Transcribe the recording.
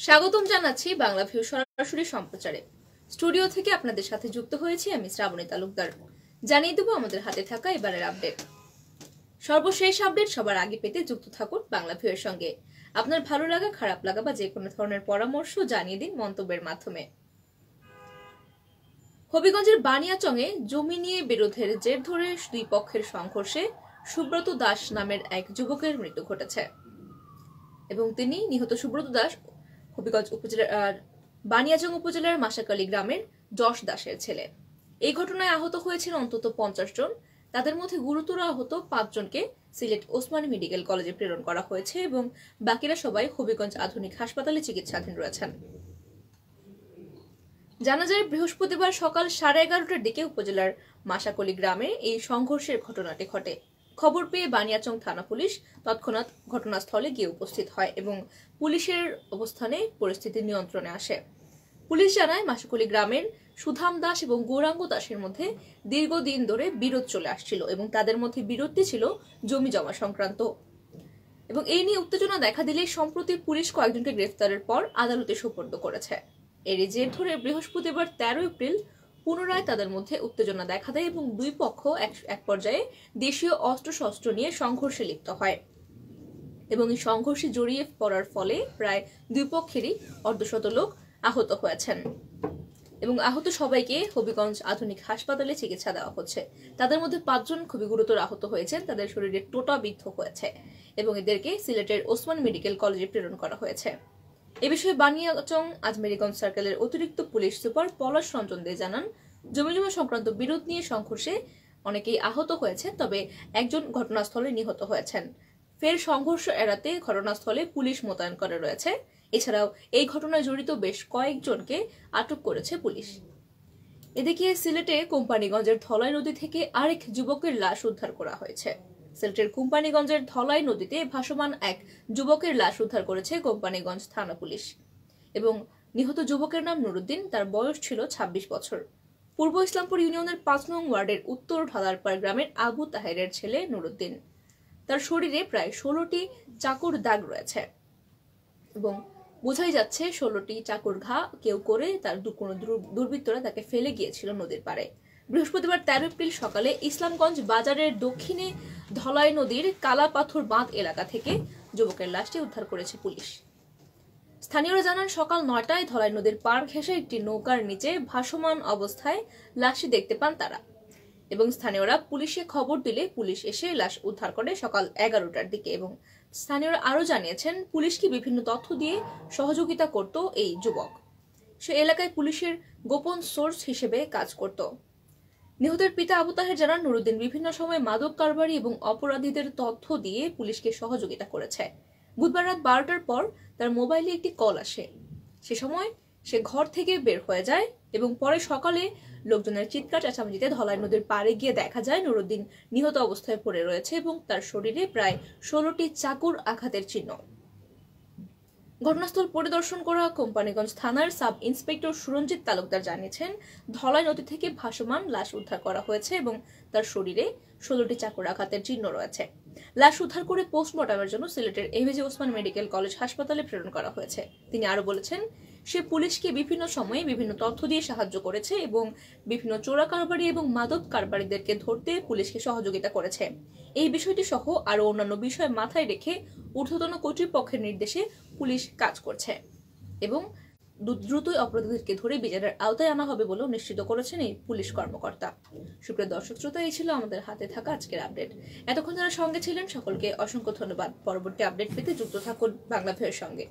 স্বাগতম জানাচ্ছি বাংলাভিউ সরাসরি সম্প্রচারে। স্টুডিও থেকে আপনাদের সাথে যুক্ত হয়েছি আমি শ্রাবণী তালুকদার। জানিয়ে দেব আমাদের হাতে থাকা এবারের আপডেট। সর্বশেষ আপডেট সবার আগে পেতে যুক্ত থাকুন বাংলাভিউ এর সঙ্গে। আপনার ভালো লাগা, খারাপ লাগা বা যে কোনো ধরনের পরামর্শ জানিয়ে দিন মন্তব্যের মাধ্যমে। হবিগঞ্জের বানিয়াচংয়ে জমি নিয়ে বিরোধের জের ধরে দুই পক্ষের সংঘর্ষে সুব্রত দাস নামের এক যুবকের মৃত্যু ঘটেছে এবং তিনি নিহত সুব্রত দাস হবিগঞ্জ উপজেলার বানিয়াচং উপজেলার মাসাকালী গ্রামের যশ দাসের ছেলে। এই ঘটনায় আহত হয়েছেন অন্তত 50 জন। তাদের মধ্যে গুরুতর আহত 5 জনকে সিলেট ওসমানী মেডিকেল কলেজে প্রেরণ করা হয়েছে এবং বাকিরা সবাই হবিগঞ্জ আধুনিক হাসপাতালে চিকিৎসাধীন রয়েছেন। জানা যায় বৃহস্পতিবার সকাল 11:30টার দিকে উপজেলার মাসাকলি গ্রামে এই সংঘর্ষের ঘটনাটি ঘটে। খবর পেয়ে বানিয়াচং থানা পুলিশ তৎক্ষণাৎ ঘটনাস্থলে গিয়ে উপস্থিত হয় এবং পুলিশের অবস্থানে পরিস্থিতি নিয়ন্ত্রণে আসে। পুলিশ জানায় মাসাকলি গ্রামের সুধাম দাস এবং গৌরাঙ্গ দাসের মধ্যে দীর্ঘদিন ধরে বিরোধ চলে আসছিল এবং তাদের মধ্যে বিরোধটি ছিল জমি জমা সংক্রান্ত এবং এই নিয়ে উত্তেজনা দেখা দিলে সম্প্রতি পুলিশ কয়েকজনকে গ্রেফতারের পর আদালতে সোপর্দ করেছে। এরই জের ধরে বৃহস্পতিবার 13 এপ্রিল পুনরায় তাদের মধ্যে উত্তেজনা দেখা দেয় এবং দুই পক্ষ এক পর্যায়ে দেশীয় অস্ত্রশস্ত্র নিয়ে সংঘর্ষে লিপ্ত হয় এবং এই সংঘর্ষে জড়িয়ে পড়ার ফলে প্রায় দুই পক্ষেরই অর্ধশত লোক আহত হয়েছেন এবং আহত সবাইকে হবিগঞ্জ আধুনিক হাসপাতালে চিকিৎসা দেওয়া হচ্ছে। তাদের মধ্যে 5 জন খুবই গুরুতর আহত হয়েছেন, তাদের শরীরে টোটা বিদ্ধ হয়েছে এবং এদেরকে সিলেটের ওসমান মেডিকেল কলেজে প্রেরণ করা হয়েছে। এ বিষয়ে বানিয়াচং আজমেরিগঞ্জ সার্কেলের অতিরিক্ত পুলিশ সুপার পলাশ রঞ্জন দে জানান, জমিজমা সংক্রান্ত বিরোধ নিয়ে সংঘর্ষে অনেকেই আহত হয়েছে, তবে একজন ঘটনাস্থলে নিহত হয়েছেন। ফের সংঘর্ষ এড়াতে ঘটনাস্থলে পুলিশ মোতায়েন করা রয়েছে। এছাড়াও এই ঘটনায় জড়িত বেশ কয়েকজনকে আটক করেছে পুলিশ। এদিকে সিলেটে কোম্পানিগঞ্জের ধলাই নদী থেকে আরেক যুবকের লাশ উদ্ধার করা হয়েছে। সিলেটের কোম্পানিগঞ্জের ধলাই নদীতে ভাসমান এক যুবকের লাশ উদ্ধার করেছে কোম্পানিগঞ্জ থানা পুলিশ এবং নিহত যুবকের নাম নুরুদ্দিন। তার বয়স ছিল 26 বছর। পূর্ব ইসলামপুর ইউনিয়নের 5 নং ওয়ার্ডের উত্তর ঢালারপাড় গ্রামের আবু তাহেরের ছেলে নুরুদ্দিন। তার শরীরে প্রায় 16টি চাকুর দাগ রয়েছে এবং বোঝাই যাচ্ছে 16টি চাকুর ঘা কেউ করে তার কোনো দুর্বৃত্তরা তাকে ফেলে গিয়েছিল নদীর পাড়ে। বৃহস্পতিবার 13 এপ্রিল সকালে ইসলামগঞ্জ বাজারের দক্ষিণে ধলাই নদীর কালাপাথর বাঁধ এলাকা থেকে যুবকের লাশটি উদ্ধার করেছে পুলিশ। স্থানীয়রা জানান, সকাল 9টায় ধলাই নদীর পাড় ঘেঁষে একটি নৌকার নিচে ভাসমান অবস্থায় লাশটি দেখতে পান তারা এবং স্থানীয়রা পুলিশে খবর দিলে পুলিশ এসে লাশ উদ্ধার করে সকাল 11টার দিকে এবং স্থানীয়রা আরো জানিয়েছেন, পুলিশকে বিভিন্ন তথ্য দিয়ে সহযোগিতা করত এই যুবক। সে এলাকায় পুলিশের গোপন সোর্স হিসেবে কাজ করত। নিহতের পিতা আবু তাহের জানান, নুরুদ্দিন বিভিন্ন সময় মাদক কারবারি এবং অপরাধীদের তথ্য দিয়ে পুলিশকে সহযোগিতা করেছে। বুধবার রাত 12টার পর তার মোবাইলে একটি কল আসে। সে সময় সে ঘর থেকে বের হয়ে যায় এবং পরে সকালে লোকজনের চিৎকার চেঁচামেচিতে ধলাই নদীর পাড়ে গিয়ে দেখা যায় নুরুদ্দিন নিহত অবস্থায় পড়ে রয়েছে এবং তার শরীরে প্রায় 16টি চাকুর আঘাতের চিহ্ন। ঘটনাস্থল পরিদর্শন করা কোম্পানিগঞ্জ থানার সাব ইন্সপেক্টর সুরঞ্জিত তালুকদার জানিয়েছেন, ধলাই নদী থেকে ভাসমান লাশ উদ্ধার করা হয়েছে এবং তার শরীরে 16টি চাকুর আঘাতের চিহ্ন রয়েছে। লাশ উদ্ধার করে পোস্টমর্টমের জন্য সিলেটের এভিজি ওসমান মেডিকেল কলেজ হাসপাতালে প্রেরণ করা হয়েছে। তিনি আরো বলেছেন, সে পুলিশকে বিভিন্ন সময়ে বিভিন্ন তথ্য দিয়ে সাহায্য করেছে এবং বিভিন্ন চোরা কারবারি এবং মাদক কারবারিদেরকে ধরতে পুলিশকে সহযোগিতা করেছে। এই বিষয়টি সহ আরো অন্যান্য বিষয় মাথায় রেখে ঊর্ধ্বতন কর্তৃপক্ষের নির্দেশে পুলিশ কাজ করছে এবং দ্রুতই অপরাধীদেরকে ধরে বিচারের আওতায় আনা হবে বলেও নিশ্চিত করেছেন এই পুলিশ কর্মকর্তা। সুপ্রিয় দর্শক শ্রোতা, এই ছিল আমাদের হাতে থাকা আজকের আপডেট। এতক্ষণ যারা সঙ্গে ছিলেন সকলকে অসংখ্য ধন্যবাদ। পরবর্তী আপডেট পেতে যুক্ত থাকুন বাংলাভিউর সঙ্গে।